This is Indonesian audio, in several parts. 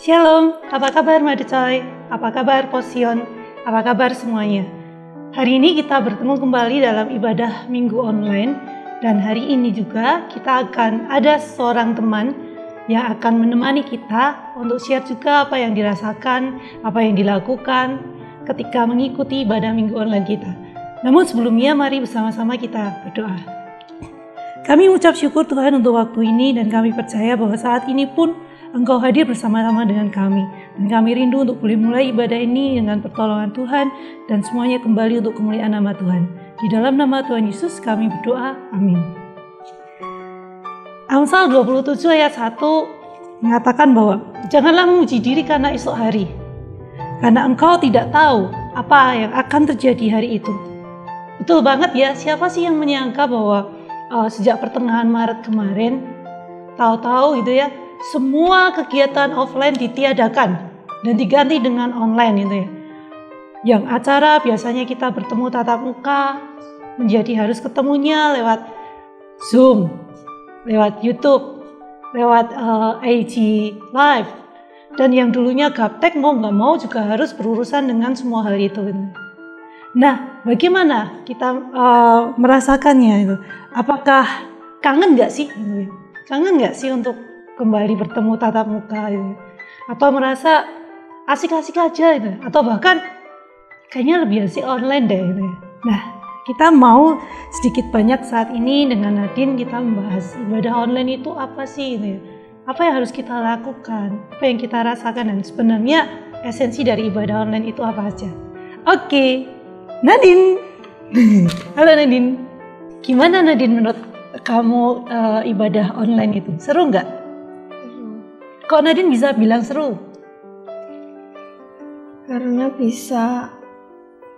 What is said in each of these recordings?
Shalom, apa kabar Madecoy? Apa kabar Posion? Apa kabar semuanya? Hari ini kita bertemu kembali dalam ibadah minggu online. Dan hari ini juga kita akan ada seorang teman yang akan menemani kita untuk share juga apa yang dirasakan, apa yang dilakukan ketika mengikuti ibadah minggu online kita. Namun sebelumnya mari bersama-sama kita berdoa. Kami mengucap syukur Tuhan untuk waktu ini dan kami percaya bahwa saat ini pun Engkau hadir bersama-sama dengan kami. Dan kami rindu untuk boleh mulai ibadah ini dengan pertolongan Tuhan dan semuanya kembali untuk kemuliaan nama Tuhan. Di dalam nama Tuhan Yesus kami berdoa, amin. Amsal 27 ayat 1 mengatakan bahwa janganlah memuji diri karena esok hari, karena engkau tidak tahu apa yang akan terjadi hari itu. Betul banget ya, siapa sih yang menyangka bahwa sejak pertengahan Maret kemarin, tahu-tahu gitu ya, semua kegiatan offline ditiadakan dan diganti dengan online gitu ya. Yang acara biasanya kita bertemu tatap muka menjadi harus ketemunya lewat Zoom, lewat YouTube, lewat IG Live. Dan yang dulunya gaptek mau nggak mau juga harus berurusan dengan semua hal itu gitu. Nah, bagaimana kita merasakannya itu? Apakah kangen nggak sih? Kangen nggak sih untuk kembali bertemu tatap muka gitu? Atau merasa asik-asik aja gitu? Atau bahkan kayaknya lebih asik online deh gitu. Nah, kita mau sedikit banyak saat ini dengan Nadine kita membahas ibadah online itu apa sih gitu. Apa yang harus kita lakukan? Apa yang kita rasakan? Dan sebenarnya esensi dari ibadah online itu apa aja? Oke, Nadine. Halo Nadine. Gimana Nadine menurut kamu ibadah online itu? Seru nggak? Kok Nadine bisa bilang seru?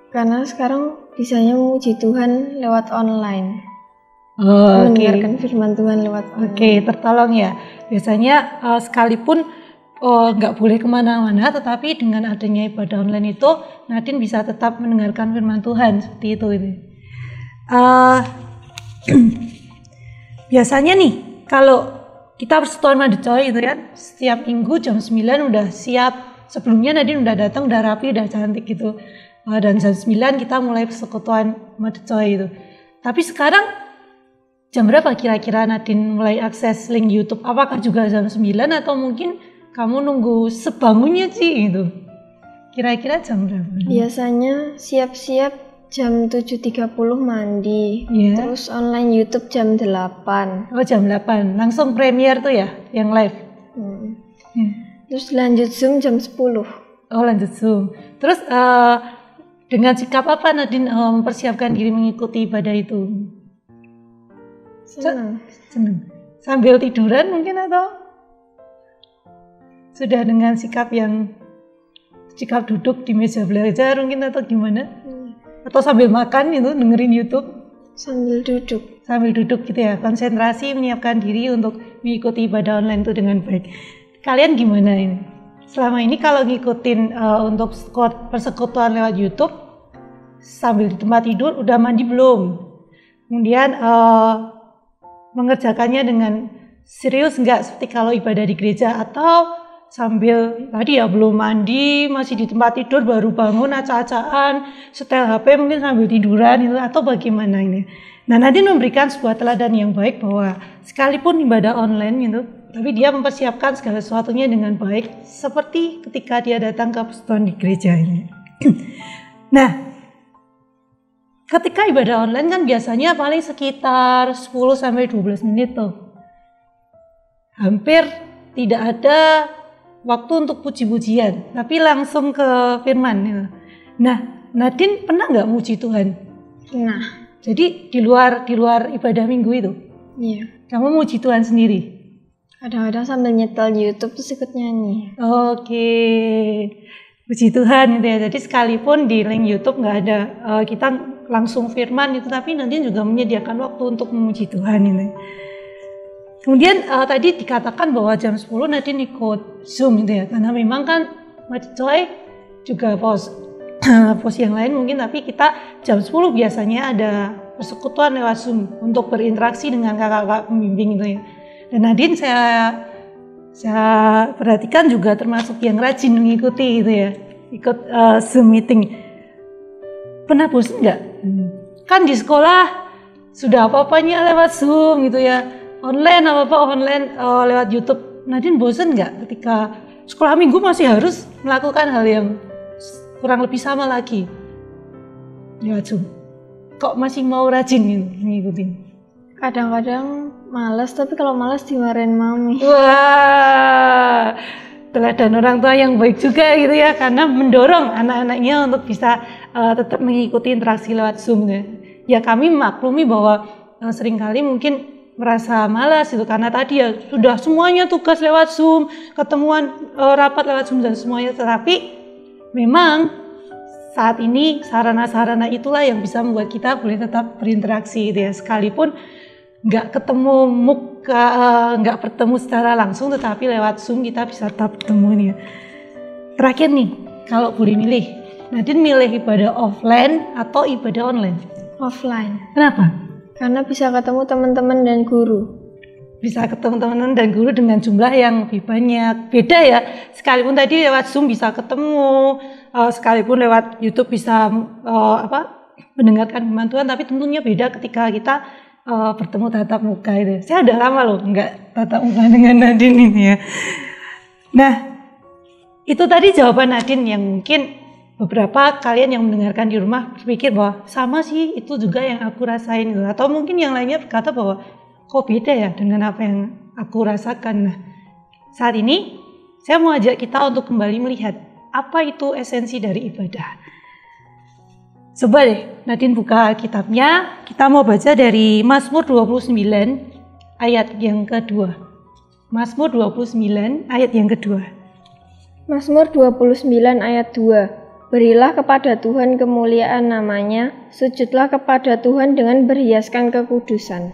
Karena sekarang bisanya memuji Tuhan lewat online. Mendengarkan firman Tuhan lewat online. Oke, tertolong ya. Biasanya sekalipun nggak boleh kemana-mana, tetapi dengan adanya ibadah online itu, Nadine bisa tetap mendengarkan firman Tuhan seperti itu. Biasanya nih, kalau kita persekutuan Madecoy gitu kan, setiap minggu jam 9 udah siap. Sebelumnya Nadine udah datang, udah rapi, udah cantik gitu. Dan jam 9 kita mulai persekutuan Madecoy itu. Tapi sekarang jam berapa kira-kira Nadine mulai akses link YouTube? Apakah juga jam 9 atau mungkin kamu nunggu sebangunnya sih gitu? Kira-kira jam berapa? Biasanya siap-siap jam 7.30 mandi, terus online YouTube jam 8. Oh jam 8, langsung premiere tuh ya, yang live? Terus lanjut Zoom jam 10. Oh lanjut Zoom. Terus dengan sikap apa Nadine mempersiapkan diri mengikuti ibadah itu? Senang. Sambil tiduran mungkin atau? Sudah dengan sikap duduk di meja belajar mungkin atau gimana? Atau sambil makan itu dengerin YouTube? Sambil duduk gitu ya, konsentrasi menyiapkan diri untuk mengikuti ibadah online itu dengan baik. Kalian gimana ini? Selama ini kalau ngikutin untuk persekutuan lewat YouTube sambil di tempat tidur udah mandi belum? Kemudian mengerjakannya dengan serius enggak seperti kalau ibadah di gereja, atau sambil tadi ya belum mandi, masih di tempat tidur, baru bangun acak-acakan, setel HP mungkin sambil tiduran itu, atau bagaimana ini? Nah, Nadine memberikan sebuah teladan yang baik bahwa sekalipun ibadah online gitu, tapi dia mempersiapkan segala sesuatunya dengan baik seperti ketika dia datang ke persekutuan di gereja ini. Nah, ketika ibadah online kan biasanya paling sekitar 10-12 menit tuh. Hampir tidak ada waktu untuk puji-pujian, tapi langsung ke firman. Nah, Nadine pernah nggak muji Tuhan? Pernah. Jadi di luar ibadah minggu itu? Iya. Kamu muji Tuhan sendiri? Kadang-kadang sambil nyetel di YouTube terus ikut nyanyi. Oke, puji Tuhan gitu ya. Jadi sekalipun di link YouTube nggak ada kita langsung firman itu, tapi Nadine juga menyediakan waktu untuk memuji Tuhan ini. Kemudian tadi dikatakan bahwa jam 10 Nadine ikut Zoom gitu ya, karena memang kan Madecoy juga pos yang lain mungkin, tapi kita jam 10 biasanya ada persekutuan lewat Zoom untuk berinteraksi dengan kakak-kakak pembimbing gitu ya. Dan Nadine Saya perhatikan juga termasuk yang rajin mengikuti gitu ya, ikut Zoom meeting. Pernah bosan nggak? Kan di sekolah sudah apa-apanya lewat Zoom gitu ya, online apa-apa online lewat YouTube. Nadine bosan nggak ketika sekolah minggu masih harus melakukan hal yang kurang lebih sama lagi lewat Zoom? Kok masih mau rajin gitu mengikuti? Kadang-kadang malas, tapi kalau malas dimarahin mami. Wah, teladan orang tua yang baik juga gitu ya, karena mendorong anak-anaknya untuk bisa tetap mengikuti interaksi lewat Zoom ya. Ya kami maklumi bahwa seringkali mungkin merasa malas itu karena tadi ya sudah semuanya tugas lewat Zoom, ketemuan rapat lewat Zoom dan semuanya, tetapi memang saat ini sarana-sarana itulah yang bisa membuat kita boleh tetap berinteraksi gitu ya, sekalipun nggak ketemu muka, nggak bertemu secara langsung, tetapi lewat Zoom kita bisa tetap bertemu nih ya. Terakhir nih, kalau boleh milih, Nadine milih ibadah offline atau ibadah online? Offline. Kenapa? Karena bisa ketemu teman-teman dan guru. Bisa ketemu teman-teman dan guru dengan jumlah yang lebih banyak. Beda ya, sekalipun tadi lewat Zoom bisa ketemu, sekalipun lewat YouTube bisa mendengarkan firman Tuhan, tapi tentunya beda ketika kita bertemu tatap muka itu. Saya udah lama loh nggak tatap muka dengan Nadine ini ya. Nah, itu tadi jawaban Nadine yang mungkin beberapa kalian yang mendengarkan di rumah berpikir bahwa sama sih, itu juga yang aku rasain gitu. Atau mungkin yang lainnya berkata bahwa kok beda ya dengan apa yang aku rasakan. Nah, saat ini saya mau ajak kita untuk kembali melihat apa itu esensi dari ibadah. Coba deh Nadine buka kitabnya, kita mau baca dari Mazmur 29 ayat yang kedua. Mazmur 29 ayat yang kedua. Mazmur 29 ayat 2. Berilah kepada Tuhan kemuliaan namanya, sujudlah kepada Tuhan dengan berhiaskan kekudusan.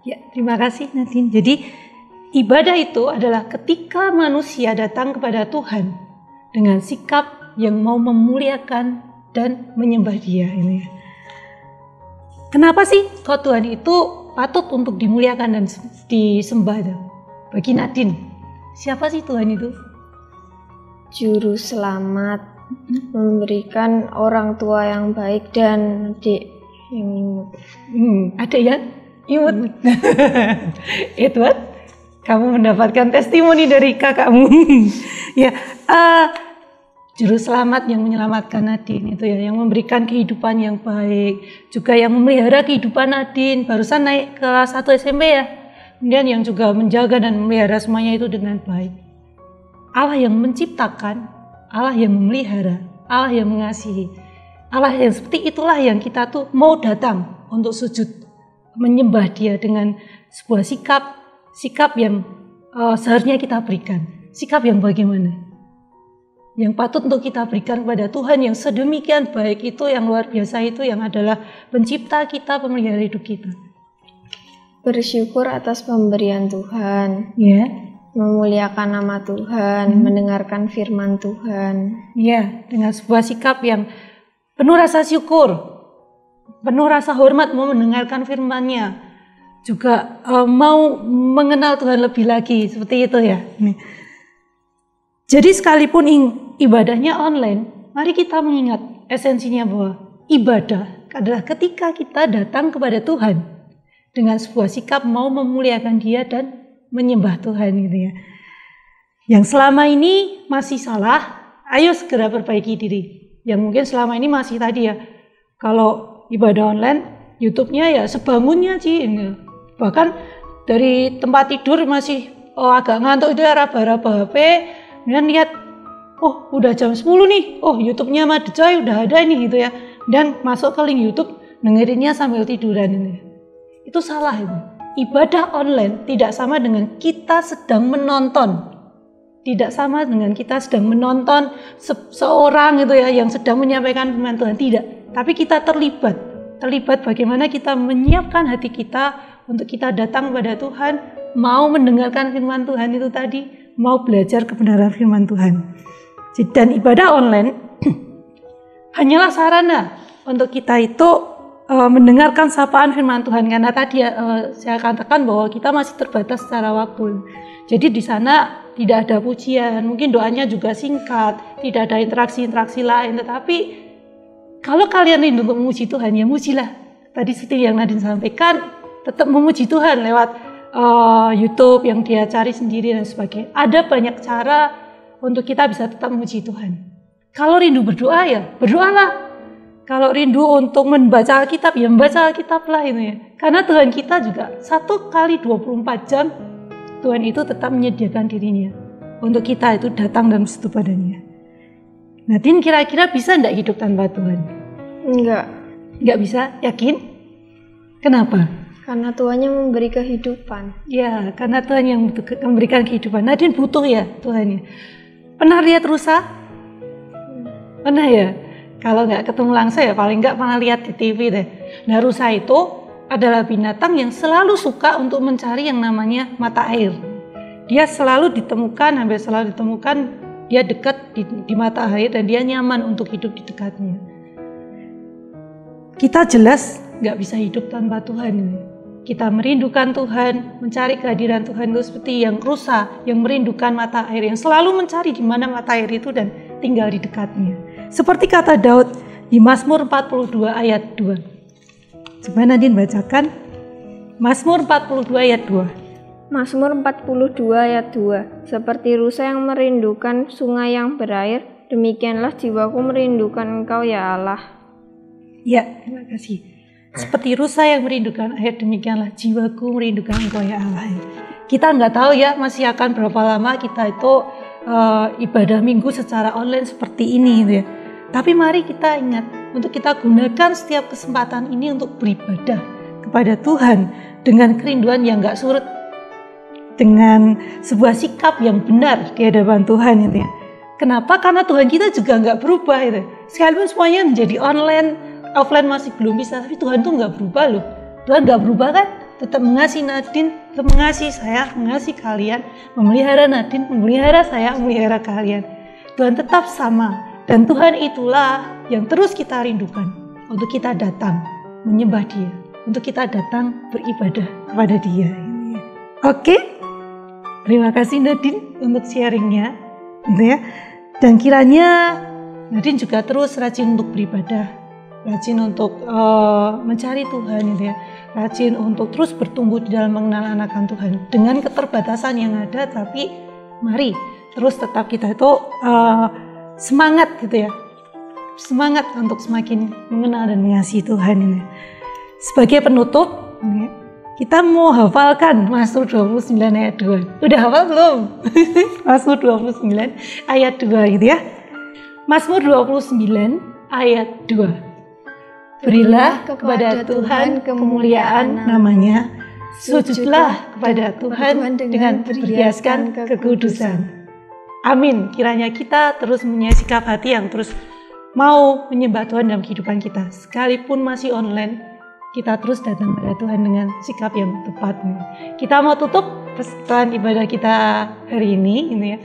Ya, terima kasih Nadine. Jadi ibadah itu adalah ketika manusia datang kepada Tuhan dengan sikap yang mau memuliakan dan menyembah Dia ini. Kenapa sih kok Tuhan itu patut untuk dimuliakan dan disembah? Bagi Nadine, siapa sih Tuhan itu? Juru selamat, memberikan orang tua yang baik dan adik yang imut. Adik yang imut. Edward, kamu mendapatkan testimoni dari kakakmu. Ya, Juru selamat yang menyelamatkan Nadine itu ya, yang memberikan kehidupan yang baik, juga yang memelihara kehidupan Nadine, barusan naik kelas 1 SMP ya, kemudian yang juga menjaga dan memelihara semuanya itu dengan baik. Allah yang menciptakan, Allah yang memelihara, Allah yang mengasihi, Allah yang seperti itulah yang kita tuh mau datang untuk sujud, menyembah Dia dengan sebuah sikap yang seharusnya kita berikan. Sikap yang bagaimana? Yang patut untuk kita berikan kepada Tuhan yang sedemikian baik itu, yang luar biasa itu, yang adalah pencipta kita, pemelihara hidup kita. Bersyukur atas pemberian Tuhan, Ya. Memuliakan nama Tuhan, mendengarkan firman Tuhan. Ya, dengan sebuah sikap yang penuh rasa syukur, penuh rasa hormat, mau mendengarkan firman-Nya, juga mau mengenal Tuhan lebih lagi, seperti itu ya. Jadi sekalipun ibadahnya online, mari kita mengingat esensinya bahwa ibadah adalah ketika kita datang kepada Tuhan dengan sebuah sikap mau memuliakan Dia dan menyembah Tuhan gitu ya. Yang selama ini masih salah, ayo segera perbaiki diri. Yang mungkin selama ini masih tadi ya, kalau ibadah online, YouTube-nya ya sebangunnya sih. Bahkan dari tempat tidur masih agak ngantuk itu ya, raba-raba HP, kemudian lihat, oh udah jam 10 nih, oh YouTube-nya Madecoy udah ada nih gitu ya. Dan masuk ke link YouTube, dengerinnya sambil tiduran ini. Itu salah itu. Ibadah online tidak sama dengan kita sedang menonton. Tidak sama dengan kita sedang menonton seorang gitu ya yang sedang menyampaikan firman Tuhan. Tidak, tapi kita terlibat bagaimana kita menyiapkan hati kita untuk kita datang kepada Tuhan, mau mendengarkan firman Tuhan itu tadi, mau belajar kebenaran firman Tuhan. Dan ibadah online hanyalah sarana untuk kita itu mendengarkan sapaan firman Tuhan, karena tadi saya katakan bahwa kita masih terbatas secara waktu. Jadi di sana tidak ada pujian, mungkin doanya juga singkat, tidak ada interaksi-interaksi lain. Tetapi kalau kalian rindu untuk memuji Tuhan, ya mujilah. Tadi seperti yang Nadine sampaikan, tetap memuji Tuhan lewat YouTube yang dia cari sendiri dan sebagainya. Ada banyak cara untuk kita bisa tetap memuji Tuhan. Kalau rindu berdoa, ya berdoalah. Kalau rindu untuk membaca Alkitab, ya membaca Alkitab lah itu ya. Karena Tuhan kita juga 1 kali 24 jam, Tuhan itu tetap menyediakan dirinya untuk kita itu datang dan bersetu padanya. Nadine kira-kira bisa enggak hidup tanpa Tuhan? Enggak bisa, yakin? Kenapa? Karena Tuhan yang memberi kehidupan. Ya, karena Tuhan yang memberikan kehidupan. Nadine butuh ya Tuhan ya. Pernah lihat rusa? Pernah ya? Kalau nggak ketemu langsung ya paling nggak pernah lihat di TV deh. Nah, rusa itu adalah binatang yang selalu suka untuk mencari yang namanya mata air. Dia selalu ditemukan, hampir selalu ditemukan dia dekat di mata air dan dia nyaman untuk hidup di dekatnya. Kita jelas nggak bisa hidup tanpa Tuhan. Kita merindukan Tuhan, mencari kehadiran Tuhan itu seperti yang rusa yang merindukan mata air, yang selalu mencari di mana mata air itu dan tinggal di dekatnya. Seperti kata Daud di Mazmur 42 ayat 2. Coba Nadine bacakan. Mazmur 42 ayat 2. Mazmur 42 ayat 2. Seperti rusa yang merindukan sungai yang berair, demikianlah jiwaku merindukan Engkau ya Allah. Ya, terima kasih. Seperti rusa yang merindukan air, demikianlah jiwaku merindukan Engkau ya Allah. Kita nggak tahu ya masih akan berapa lama kita itu ibadah minggu secara online seperti ini gitu ya. Tapi mari kita ingat untuk kita gunakan setiap kesempatan ini untuk beribadah kepada Tuhan dengan kerinduan yang nggak surut, dengan sebuah sikap yang benar di hadapan Tuhan gitu ya. Kenapa? Karena Tuhan kita juga nggak berubah gitu. Sekalipun semuanya menjadi online, offline masih belum bisa, tapi Tuhan tuh nggak berubah loh. Tuhan nggak berubah kan? Tetap mengasihi Nadine, tetap mengasihi saya, mengasihi kalian, memelihara Nadine, memelihara saya, memelihara kalian. Tuhan tetap sama. Dan Tuhan itulah yang terus kita rindukan untuk kita datang menyembah Dia, untuk kita datang beribadah kepada Dia. Oke, terima kasih Nadine untuk sharingnya, gitu ya. Dan kiranya Nadine juga terus rajin untuk beribadah, rajin untuk mencari Tuhan, gitu ya. Rajin untuk terus bertumbuh di dalam mengenal akan Tuhan dengan keterbatasan yang ada, tapi mari terus tetap kita itu semangat gitu ya, semangat untuk semakin mengenal dan mengasihi Tuhan ini. Sebagai penutup, kita mau hafalkan Mazmur 29 ayat 2. Udah hafal belum? Mazmur 29 ayat 2 gitu ya. Mazmur 29 ayat 2. Berilah kepada Tuhan kemuliaan namanya, sujudlah kepada Tuhan dengan berhiaskan kekudusan. Amin. Kiranya kita terus punya sikap hati yang terus mau menyembah Tuhan dalam kehidupan kita. Sekalipun masih online, kita terus datang kepada Tuhan dengan sikap yang tepat. Kita mau tutup persekutuan ibadah kita hari ini ya.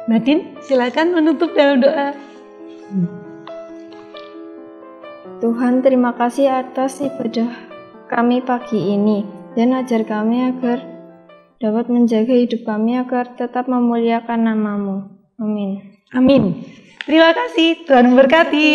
Nadine, silakan menutup dalam doa. Tuhan, terima kasih atas ibadah kami pagi ini, dan ajar kami agar dapat menjaga hidup kami agar tetap memuliakan nama-Mu. Amin. Amin. Terima kasih, Tuhan memberkati.